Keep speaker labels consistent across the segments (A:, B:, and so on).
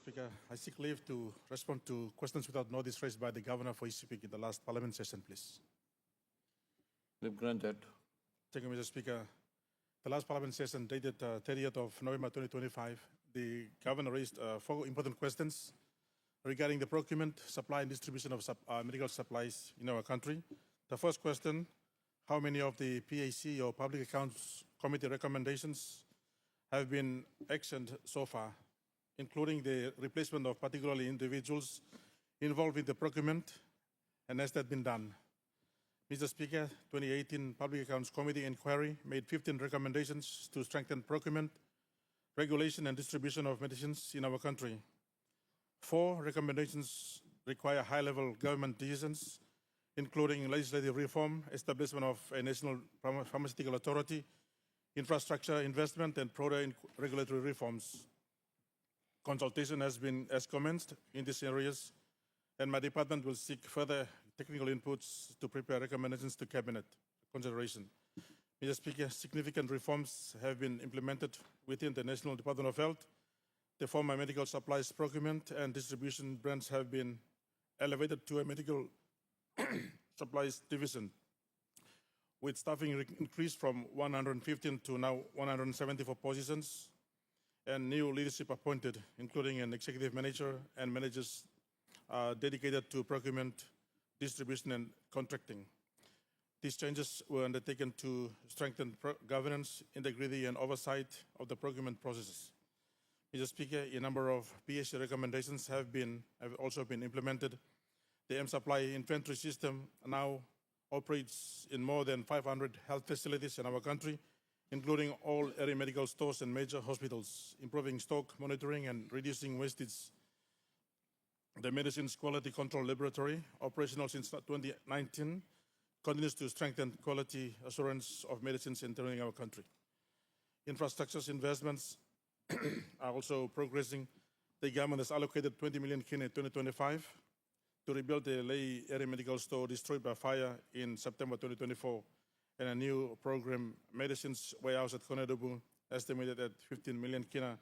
A: Speaker, I seek leave to respond to questions without notice raised by the Governor for his speak in the last Parliament session, please.
B: Leave granted.
A: Thank you, Mr. Speaker. The last Parliament session dated 30th of November 2025, the Governor raised 4 important questions regarding the procurement, supply and distribution of medical supplies in our country. The first question, how many of the PAC or Public Accounts Committee recommendations have been actioned so far, including the replacement of particularly individuals involved in the procurement, and has that been done? Mr. Speaker, 2018 Public Accounts Committee inquiry made 15 recommendations to strengthen procurement, regulation and distribution of medicines in our country. 4 recommendations require high-level government decisions, including legislative reform, establishment of a national pharmaceutical authority, infrastructure investment, and broader regulatory reforms. Consultation has commenced in these areas, and my department will seek further technical inputs to prepare recommendations to Cabinet consideration. Mr. Speaker, significant reforms have been implemented within the National Department of Health. The former medical supplies procurement and distribution branch have been elevated to a medical supplies division, with staffing increased from 115 to now 174 positions, and new leadership appointed, including an executive manager and managers dedicated to procurement, distribution, and contracting. These changes were undertaken to strengthen governance, integrity, and oversight of the procurement processes. Mr. Speaker, a number of PAC recommendations have also been implemented. The M-Supply inventory system now operates in more than 500 health facilities in our country, including all area medical stores and major hospitals, improving stock monitoring and reducing wastage. The Medicines Quality Control Laboratory, operational since 2019, continues to strengthen quality assurance of medicines entering our country. Infrastructure investments are also progressing. The government has allocated 20 million KIN in 2025 to rebuild the Lae area medical store destroyed by fire in September 2024, and a new program, Medicines Warehouse at Konedobu, estimated at 15 million KIN,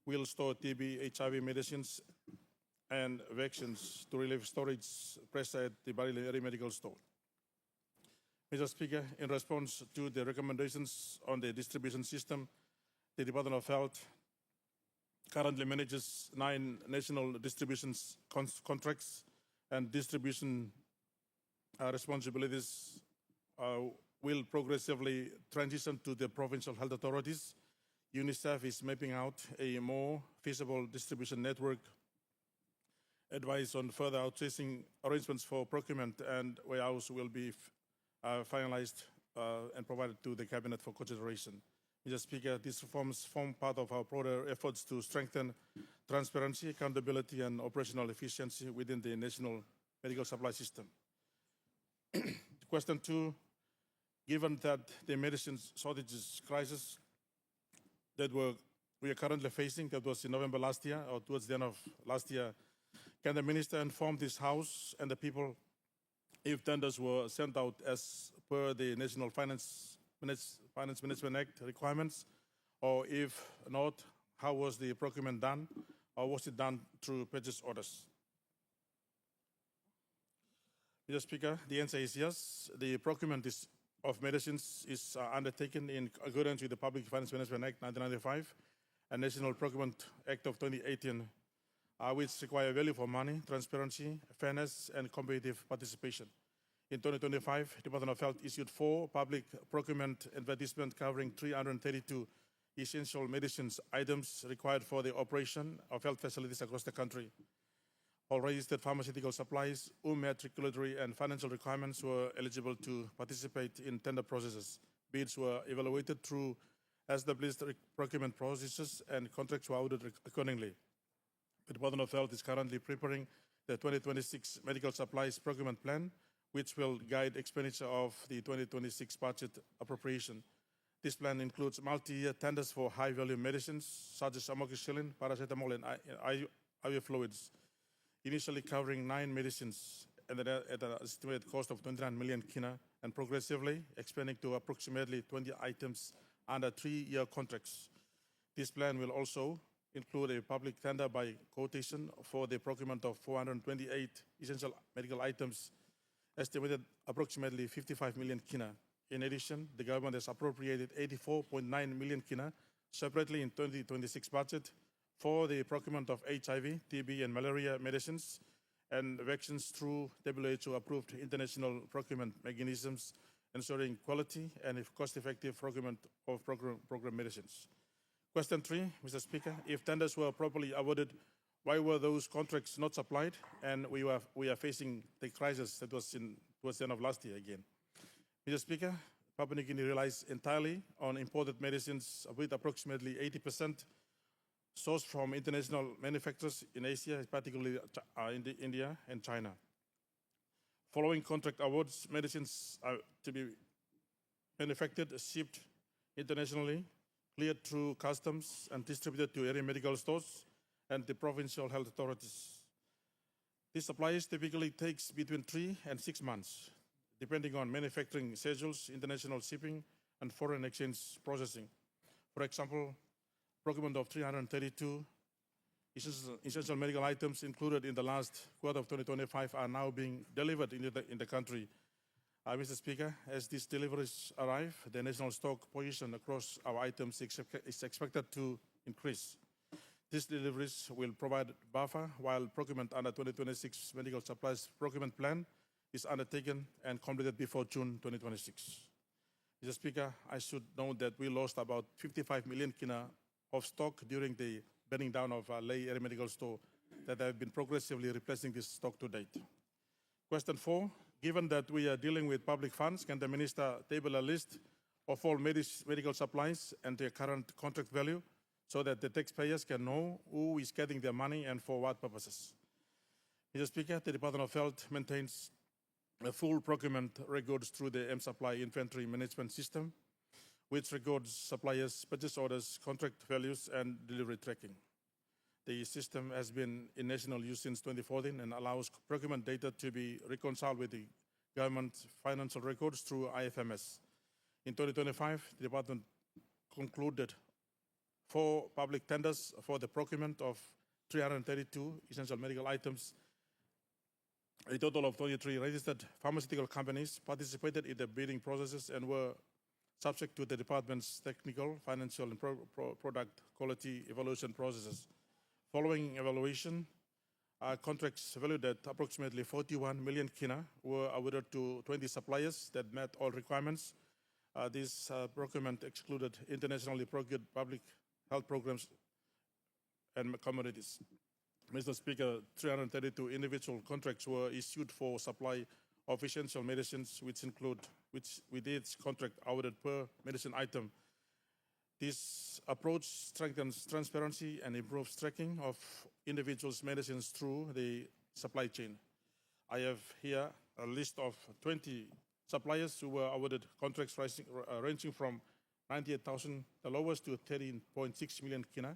A: will store TB, HIV medicines, and vaccines to relieve storage pressure at the Barili area medical store. Mr. Speaker, in response to the recommendations on the distribution system, the Department of Health currently manages 9 national distribution contracts, and distribution responsibilities will progressively transition to the provincial health authorities. UNICEF is mapping out a more feasible distribution network. Advice on further outsourcing arrangements for procurement and warehouse will be finalized and provided to the Cabinet for consideration. Mr. Speaker, these reforms form part of our broader efforts to strengthen transparency, accountability, and operational efficiency within the national medical supply system. Question 2, given that the medicines shortages crisis that we are currently facing, that was in November last year or towards the end of last year, can the Minister inform this House and the people if tenders were sent out as per the National Finance Management Act requirements, or if not, how was the procurement done, or was it done through purchase orders? Mr. Speaker, the answer is yes. The procurement of medicines is undertaken in accordance with the Public Finance Management Act 1995 and National Procurement Act of 2018, which require value for money, transparency, fairness, and competitive participation. In 2025, Department of Health issued 4 public procurement advertisements covering 332 essential medicines items required for the operation of health facilities across the country. All registered pharmaceutical supplies, whose regulatory and financial requirements were eligible to participate in tender processes. Bids were evaluated through established procurement processes, and contracts were audited accordingly. The Department of Health is currently preparing the 2026 Medical Supplies Procurement Plan, which will guide expenditure of the 2026 budget appropriation. This plan includes multi-year tenders for high-value medicines such as amoxicillin, paracetamol, and IV fluids, initially covering 9 medicines at an estimated cost of 29 million KIN, and progressively expanding to approximately 20 items under 3-year contracts. This plan will also include a public tender by quotation for the procurement of 428 essential medical items, estimated approximately 55 million kina. In addition, the government has appropriated 84.9 million kina separately in 2026 budget for the procurement of HIV, TB, and malaria medicines and vaccines through WHO-approved international procurement mechanisms, ensuring quality and cost-effective procurement of program medicines. Question 3, Mr. Speaker, if tenders were properly awarded, why were those contracts not supplied? And we are facing the crisis that was towards the end of last year again. Mr. Speaker, Papua New Guinea relies entirely on imported medicines, with approximately 80% sourced from international manufacturers in Asia, particularly India and China. Following contract awards, medicines are to be manufactured, shipped internationally, cleared through customs, and distributed to area medical stores and the provincial health authorities. This supply typically takes between 3 and 6 months, depending on manufacturing schedules, international shipping, and foreign exchange processing. For example, procurement of 332 essential medical items included in the last quarter of 2025 are now being delivered in the country. Mr. Speaker, as these deliveries arrive, the national stock position across our items is expected to increase. These deliveries will provide buffer while procurement under 2026 medical supplies procurement plan is undertaken and completed before June 2026. Mr. Speaker, I should note that we lost about 55 million kina of stock during the burning down of Lei Area Medical Store that have been progressively replacing this stock to date. Question 4, given that we are dealing with public funds, can the Minister table a list of all medical supplies and their current contract value so that the taxpayers can know who is getting their money and for what purposes? Mr. Speaker, the Department of Health maintains a full procurement records through the M-Supply Inventory Management System, which records suppliers' purchase orders, contract values, and delivery tracking. The system has been in national use since 2014 and allows procurement data to be reconciled with the government financial records through IFMS. In 2025, the department concluded 4 public tenders for the procurement of 332 essential medical items. A total of 23 registered pharmaceutical companies participated in the bidding processes and were subject to the department's technical, financial, and product quality evaluation processes. Following evaluation, contracts valued at approximately 41 million kina were awarded to 20 suppliers that met all requirements. This procurement excluded internationally procured public health programs and commodities. Mr. Speaker, 332 individual contracts were issued for supply of essential medicines, which with each contract awarded per medicine item. This approach strengthens transparency and improves tracking of individuals' medicines through the supply chain. I have here a list of 20 suppliers who were awarded contracts ranging from 98,000, the lowest, to 13.6 million kina,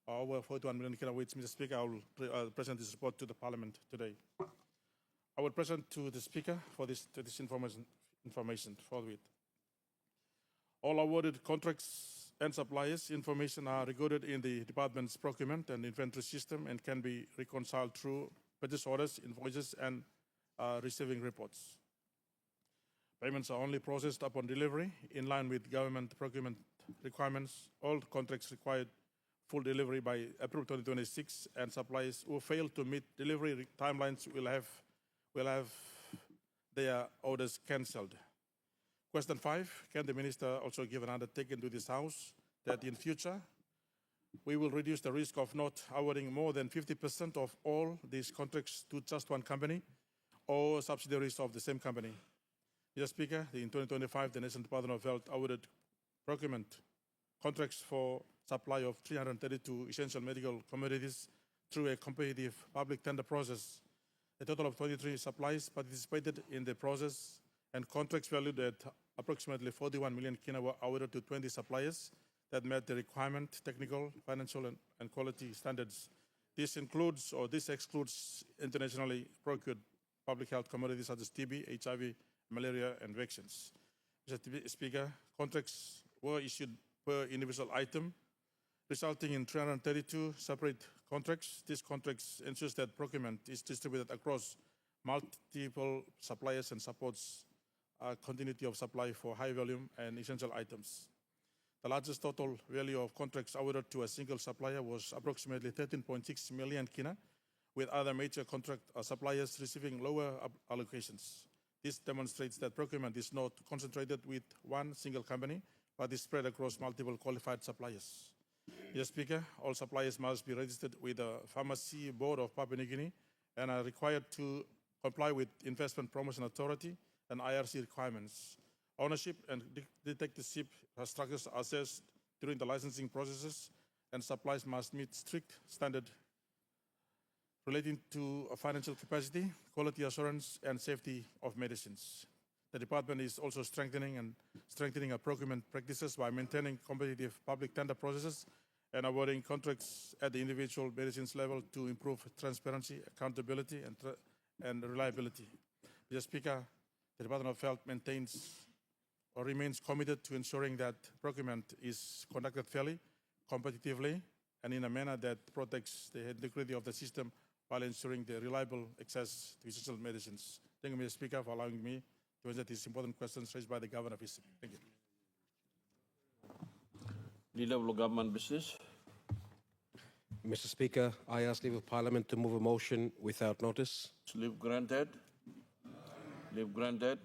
A: or over 41 million kina, which, Mr. Speaker, I will present this report to the Parliament today. I will present to the Speaker for this information forthwith. All awarded contracts and suppliers information are recorded in the department's procurement and inventory system and can be reconciled through purchase orders, invoices, and receiving reports. Payments are only processed upon delivery in line with government procurement requirements. All contracts required full delivery by April 2026, and suppliers who fail to meet delivery timelines will have their orders cancelled. Question 5, can the Minister also give an undertaking to this House that in future we will reduce the risk of not awarding more than 50% of all these contracts to just one company or subsidiaries of the same company? Mr. Speaker, in 2025, the National Department of Health awarded procurement contracts for supply of 332 essential medical commodities through a competitive public tender process. A total of 23 suppliers participated in the process, and contracts valued at approximately 41 million kina were awarded to 20 suppliers that met the requirement, technical, financial, and quality standards. This excludes internationally procured public health commodities such as TB, HIV, malaria, and vaccines. Mr. Speaker, contracts were issued per individual item. resulting in 332 separate contracts. These contracts ensures that procurement is distributed across multiple suppliers and supports continuity of supply for high volume and essential items. The largest total value of contracts awarded to a single supplier was approximately 13.6 million kina, with other major contract suppliers receiving lower allocations. This demonstrates that procurement is not concentrated with one single company, but is spread across multiple qualified suppliers. Mr. Speaker, all suppliers must be registered with the Pharmacy Board of Papua New Guinea and are required to comply with Investment Promotion Authority and IRC requirements. Ownership and detectiveship structures are assessed during the licensing processes, and supplies must meet strict standards relating to financial capacity, quality assurance, and safety of medicines. The department is also strengthening our procurement practices by maintaining competitive public tender processes and awarding contracts at the individual medicines level to improve transparency, accountability, and reliability. Mr. Speaker, the Department of Health remains committed to ensuring that procurement is conducted fairly, competitively, and in a manner that protects the integrity of the system while ensuring the reliable access to essential medicines. Thank you, Mr. Speaker, for allowing me to answer these important questions raised by the Governor of Eastern. Thank you.
B: Leader of Government Business.
C: Mr. Speaker, I ask leave of Parliament to move a motion without notice.
B: Leave granted. Leave granted.